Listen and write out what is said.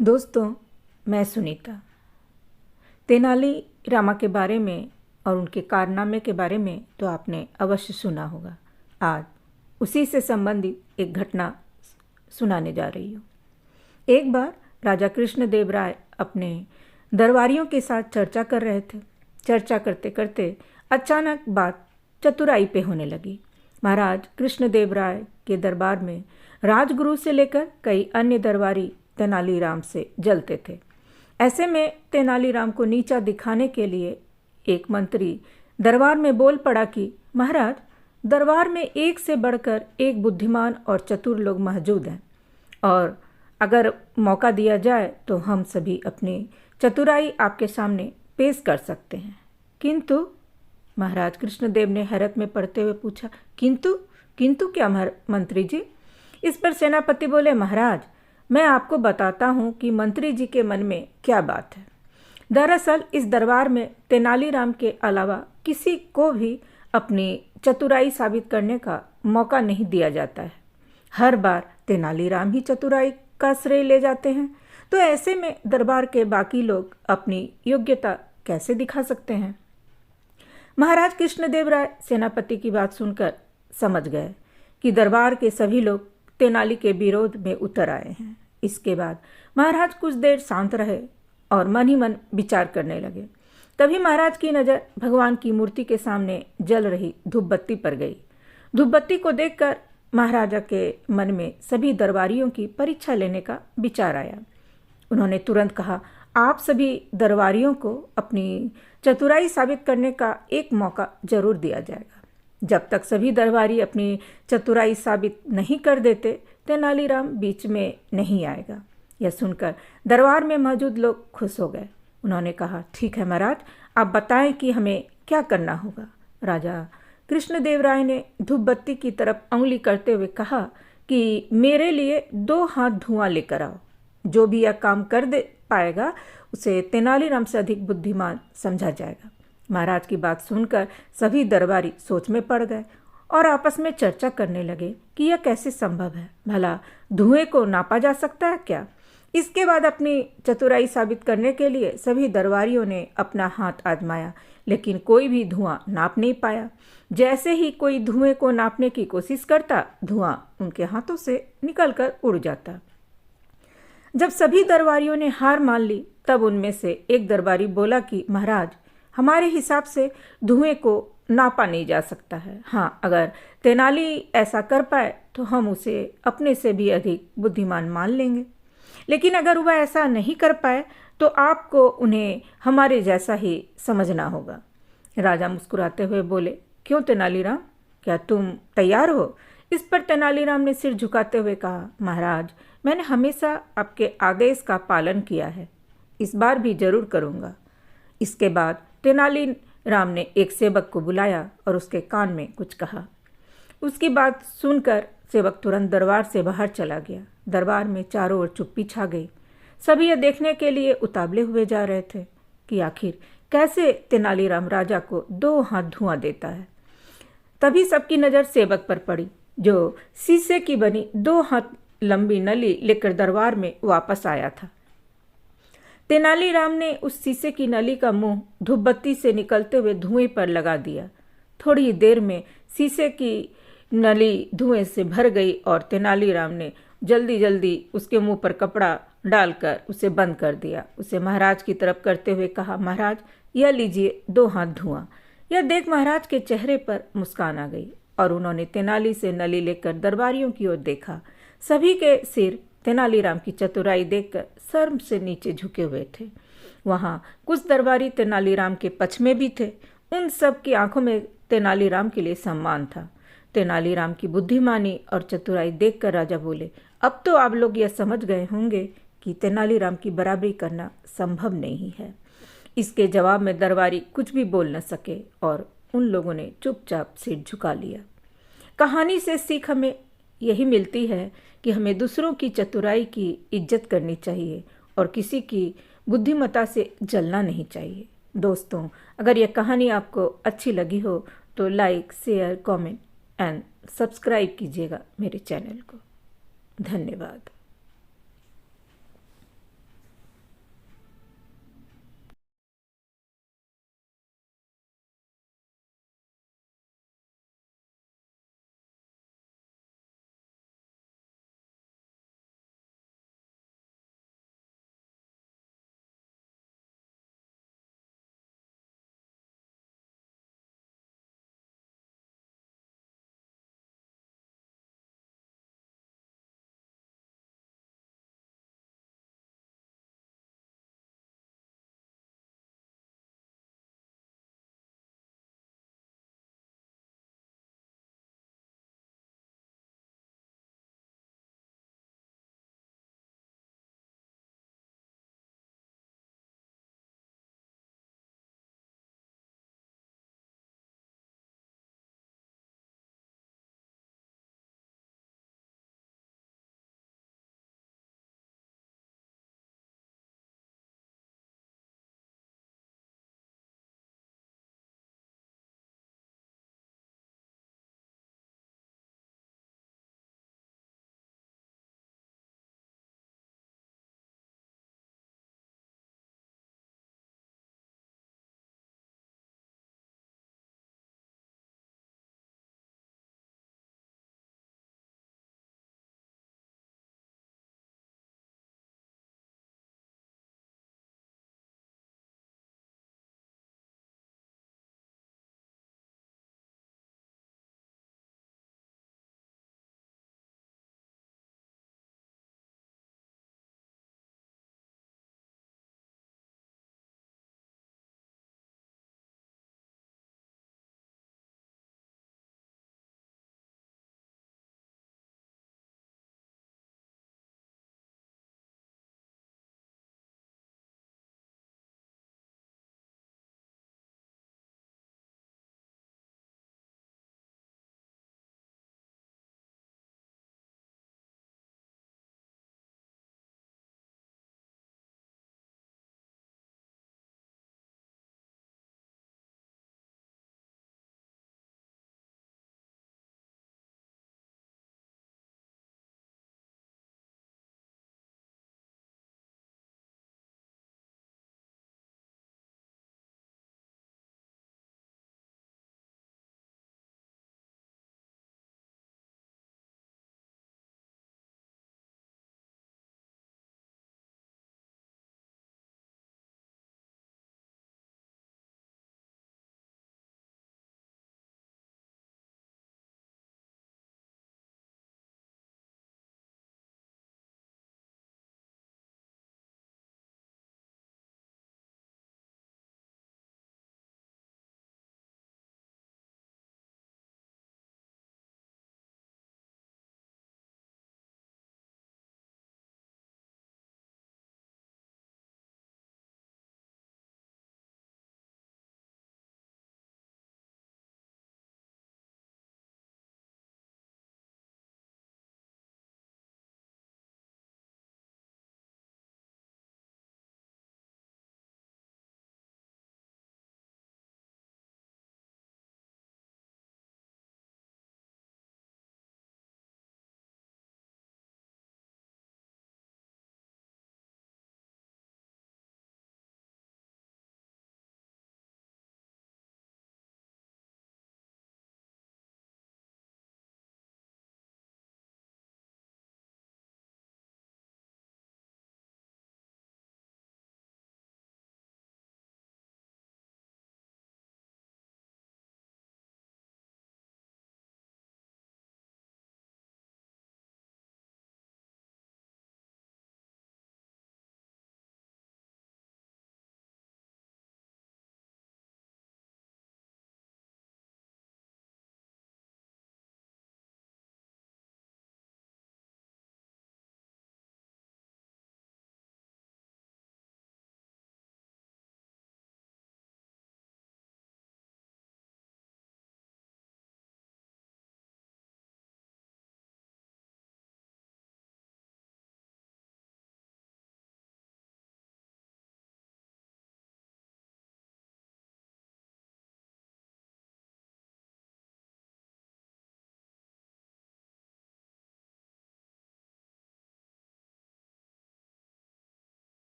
दोस्तों, मैं सुनीता। तेनाली रामा के बारे में और उनके कारनामे के बारे में तो आपने अवश्य सुना होगा। आज उसी से संबंधित एक घटना सुनाने जा रही हूँ। एक बार राजा कृष्णदेव राय अपने दरबारियों के साथ चर्चा कर रहे थे। चर्चा करते करते अचानक बात चतुराई पे होने लगी। महाराज कृष्णदेव राय के दरबार में राजगुरु से लेकर कई अन्य दरबारी तेनालीराम से जलते थे। ऐसे में तेनालीराम को नीचा दिखाने के लिए एक मंत्री दरबार में बोल पड़ा कि महाराज, दरबार में एक से बढ़कर एक बुद्धिमान और चतुर लोग मौजूद हैं और अगर मौका दिया जाए तो हम सभी अपनी चतुराई आपके सामने पेश कर सकते हैं। किंतु महाराज कृष्णदेव ने हैरत में पड़ते हुए पूछा, किंतु क्या मंत्री जी? इस पर सेनापति बोले, महाराज, मैं आपको बताता हूँ कि मंत्री जी के मन में क्या बात है। दरअसल इस दरबार में तेनालीराम के अलावा किसी को भी अपनी चतुराई साबित करने का मौका नहीं दिया जाता है। हर बार तेनालीराम ही चतुराई का श्रेय ले जाते हैं, तो ऐसे में दरबार के बाकी लोग अपनी योग्यता कैसे दिखा सकते हैं? महाराज कृष्णदेव राय सेनापति की बात सुनकर समझ गए कि दरबार के सभी लोग तेनाली के विरोध में उतर आए हैं। इसके बाद महाराज कुछ देर शांत रहे और मन ही मन विचार करने लगे। तभी महाराज की नज़र भगवान की मूर्ति के सामने जल रही धूप बत्ती पर गई। धूप बत्ती को देखकर महाराजा के मन में सभी दरबारियों की परीक्षा लेने का विचार आया। उन्होंने तुरंत कहा, आप सभी दरबारियों को अपनी चतुराई साबित करने का एक मौका जरूर दिया जाएगा। जब तक सभी दरबारी अपनी चतुराई साबित नहीं कर देते, तेनालीराम बीच में नहीं आएगा। यह सुनकर दरबार में मौजूद लोग खुश हो गए। उन्होंने कहा, ठीक है महाराज, आप बताएं कि हमें क्या करना होगा। राजा कृष्णदेव राय ने धूप बत्ती की तरफ उंगली करते हुए कहा कि मेरे लिए 2 हाथ धुआं लेकर आओ। जो भी यह काम कर दे पाएगा उसे तेनालीराम से अधिक बुद्धिमान समझा जाएगा। महाराज की बात सुनकर सभी दरबारी सोच में पड़ गए और आपस में चर्चा करने लगे कि यह कैसे संभव है। भला धुएं को नापा जा सकता है क्या? इसके बाद अपनी चतुराई साबित करने के लिए सभी दरबारियों ने अपना हाथ आजमाया, लेकिन कोई भी धुआं नाप नहीं पाया। जैसे ही कोई धुएं को नापने की कोशिश करता, धुआं उनके हाथों से निकलकर उड़ जाता। जब सभी दरबारियों ने हार मान ली, तब उनमें से एक दरबारी बोला कि महाराज, हमारे हिसाब से धुएं को नापा नहीं जा सकता है। हाँ, अगर तेनाली ऐसा कर पाए तो हम उसे अपने से भी अधिक बुद्धिमान मान लेंगे, लेकिन अगर वह ऐसा नहीं कर पाए तो आपको उन्हें हमारे जैसा ही समझना होगा। राजा मुस्कुराते हुए बोले, क्यों तेनालीराम, क्या तुम तैयार हो? इस पर तेनालीराम ने सिर झुकाते हुए कहा, महाराज, मैंने हमेशा आपके आदेश का पालन किया है, इस बार भी जरूर करूँगा। इसके बाद तेनालीराम ने एक सेवक को बुलाया और उसके कान में कुछ कहा। उसकी बात सुनकर सेवक तुरंत दरबार से बाहर चला गया। दरबार में चारों ओर चुप्पी छा गई। सभी यह देखने के लिए उतावले हुए जा रहे थे कि आखिर कैसे तेनालीराम राजा को 2 हाथ धुआं देता है। तभी सबकी नज़र सेवक पर पड़ी, जो शीशे की बनी 2 हाथ लंबी नली लेकर दरबार में वापस आया था। तेनालीराम ने उस शीशे की नली का मुंह धूप बत्ती से निकलते हुए धुएं पर लगा दिया। थोड़ी ही देर में शीशे की नली धुएं से भर गई और तेनालीराम ने जल्दी जल्दी उसके मुंह पर कपड़ा डालकर उसे बंद कर दिया। उसे महाराज की तरफ करते हुए कहा, महाराज, यह लीजिए 2 हाथ धुआं। यह देख महाराज के चेहरे पर मुस्कान आ गई और उन्होंने तेनाली से नली लेकर दरबारियों की ओर देखा। सभी के सिर तेनालीराम की चतुराई देखकर शर्म से नीचे झुके हुए थे। वहाँ कुछ दरबारी तेनालीराम के पक्ष में भी थे। उन सब की आंखों में तेनालीराम के लिए सम्मान था। तेनालीराम की बुद्धिमानी और चतुराई देखकर राजा बोले, अब तो आप लोग यह समझ गए होंगे कि तेनालीराम की बराबरी करना संभव नहीं है। इसके जवाब में दरबारी कुछ भी बोल न सके और उन लोगों ने चुपचाप सिर झुका लिया। कहानी से सीख हमें यही मिलती है कि हमें दूसरों की चतुराई की इज्जत करनी चाहिए और किसी की बुद्धिमत्ता से जलना नहीं चाहिए। दोस्तों, अगर यह कहानी आपको अच्छी लगी हो तो like, share, comment and subscribe कीजिएगा मेरे चैनल को। धन्यवाद।